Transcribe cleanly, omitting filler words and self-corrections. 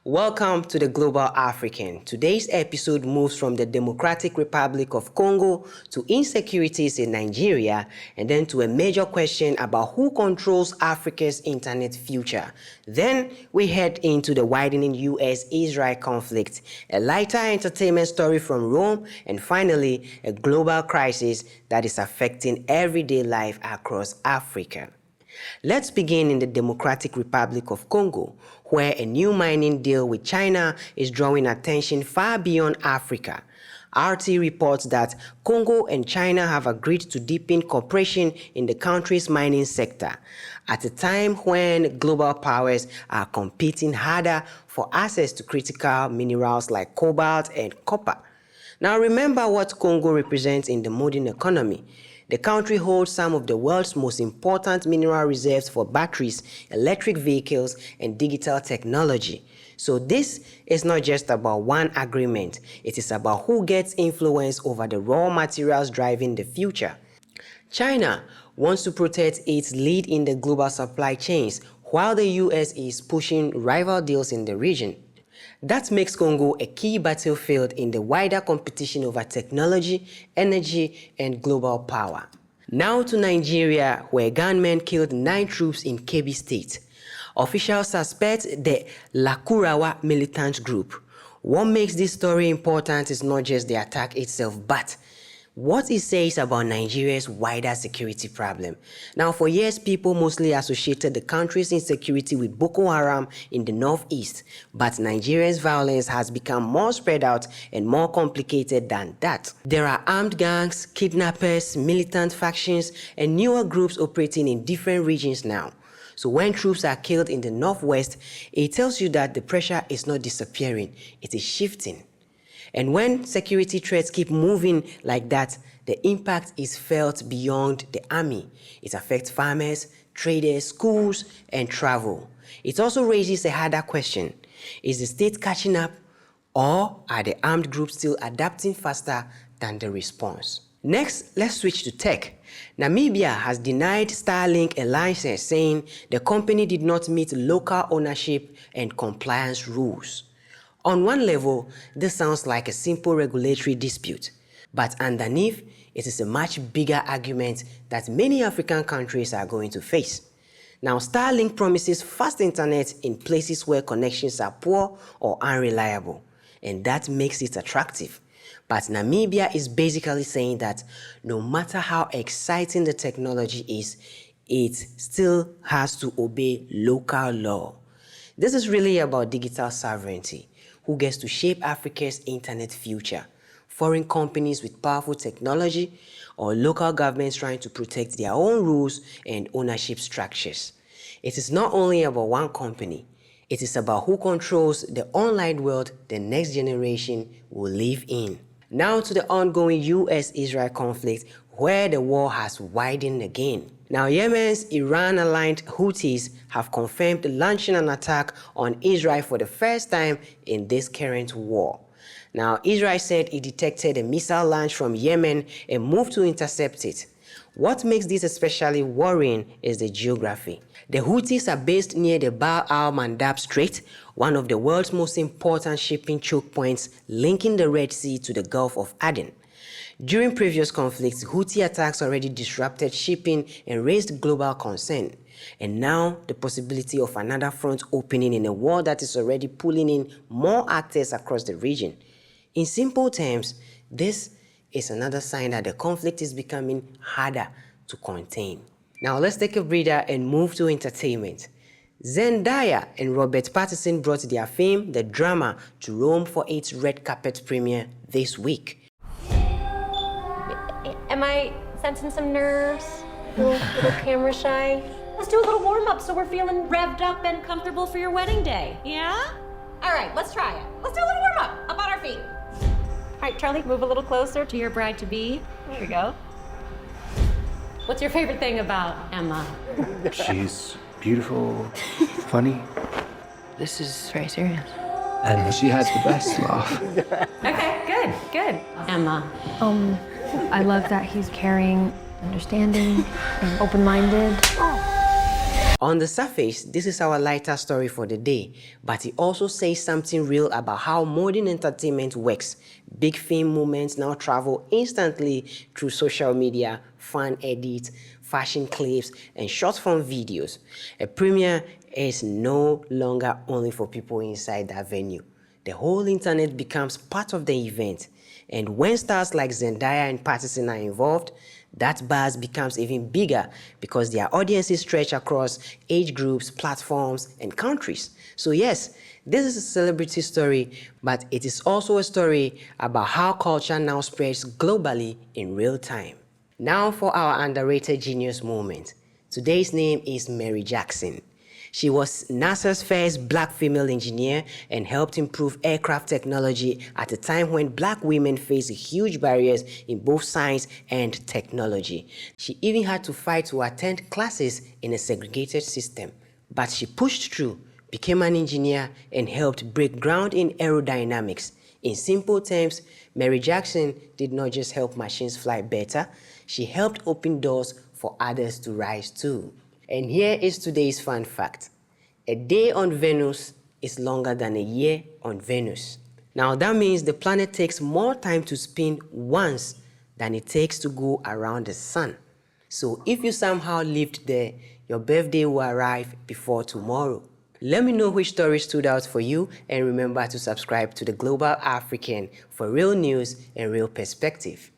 Welcome to the Global African. Today's episode moves from the Democratic Republic of Congo to insecurities in Nigeria and then to a major question about who controls Africa's internet future. Then we head into the widening US-Israel conflict, a lighter entertainment story from Rome, and finally a global crisis that is affecting everyday life across Africa. Let's begin in the Democratic Republic of Congo, where a new mining deal with China is drawing attention far beyond Africa. RT reports that Congo and China have agreed to deepen cooperation in the country's mining sector, at a time when global powers are competing harder for access to critical minerals like cobalt and copper. Now remember what Congo represents in the modern economy. The country holds some of the world's most important mineral reserves for batteries, electric vehicles, and digital technology. So this is not just about one agreement, it is about who gets influence over the raw materials driving the future. China wants to protect its lead in the global supply chains, while the US is pushing rival deals in the region. That makes Congo a key battlefield in the wider competition over technology, energy, and global power. Now to Nigeria, where gunmen killed 9 troops in Kebbi State. Officials suspect the Lakurawa militant group. What makes this story important is not just the attack itself, but what it says about Nigeria's wider security problem. Now, for years, people mostly associated the country's insecurity with Boko Haram in the northeast, but Nigeria's violence has become more spread out and more complicated than that. There are armed gangs, kidnappers, militant factions, and newer groups operating in different regions now. So when troops are killed in the northwest, it tells you that the pressure is not disappearing, it is shifting. And when security threats keep moving like that, the impact is felt beyond the army. It affects farmers, traders, schools, and travel. It also raises a harder question. Is the state catching up, or are the armed groups still adapting faster than the response? Next, let's switch to tech. Namibia has denied Starlink a license, saying the company did not meet local ownership and compliance rules. On one level, this sounds like a simple regulatory dispute, but underneath, it is a much bigger argument that many African countries are going to face. Now, Starlink promises fast internet in places where connections are poor or unreliable, and that makes it attractive. But Namibia is basically saying that no matter how exciting the technology is, it still has to obey local law. This is really about digital sovereignty. Who gets to shape Africa's internet future? Foreign companies with powerful technology, or local governments trying to protect their own rules and ownership structures? It is not only about one company, it is about who controls the online world the next generation will live in. Now to the ongoing US-Israel conflict, where the war has widened again. Now, Yemen's Iran-aligned Houthis have confirmed launching an attack on Israel for the first time in this current war. Now, Israel said it detected a missile launch from Yemen and moved to intercept it. What makes this especially worrying is the geography. The Houthis are based near the Bab al-Mandab Strait, one of the world's most important shipping choke points linking the Red Sea to the Gulf of Aden. During previous conflicts, Houthi attacks already disrupted shipping and raised global concern. And now, the possibility of another front opening in a war that is already pulling in more actors across the region. In simple terms, this is another sign that the conflict is becoming harder to contain. Now, let's take a breather and move to entertainment. Zendaya and Robert Pattinson brought their fame, the drama, to Rome for its red carpet premiere this week. Am I sensing some nerves? A little camera shy? Let's do a little warm-up so we're feeling revved up and comfortable for your wedding day. Yeah? All right, let's try it. Let's do a little warm-up. Up on our feet. All right, Charlie, move a little closer to your bride-to-be. There we go. What's your favorite thing about Emma? She's beautiful, funny. This is very serious. And she has the best laugh. Okay, good. Emma. I love that he's caring, understanding, and open-minded. On the surface, this is our lighter story for the day, but it also says something real about how modern entertainment works. Big fame moments now travel instantly through social media, fan edits, fashion clips, and short-form videos. A premiere is no longer only for people inside that venue. The whole internet becomes part of the event. And when stars like Zendaya and Pattinson are involved, that buzz becomes even bigger because their audiences stretch across age groups, platforms, and countries. So yes, this is a celebrity story, but it is also a story about how culture now spreads globally in real time. Now for our underrated genius moment. Today's name is Mary Jackson. She was NASA's first black female engineer and helped improve aircraft technology at a time when black women faced huge barriers in both science and technology. She even had to fight to attend classes in a segregated system. But she pushed through, became an engineer, and helped break ground in aerodynamics. In simple terms, Mary Jackson did not just help machines fly better, she helped open doors for others to rise too. And here is today's fun fact. A day on Venus is longer than a year on Venus. Now that means the planet takes more time to spin once than it takes to go around the sun. So if you somehow lived there, your birthday will arrive before tomorrow. Let me know which story stood out for you, and remember to subscribe to the Global African for real news and real perspective.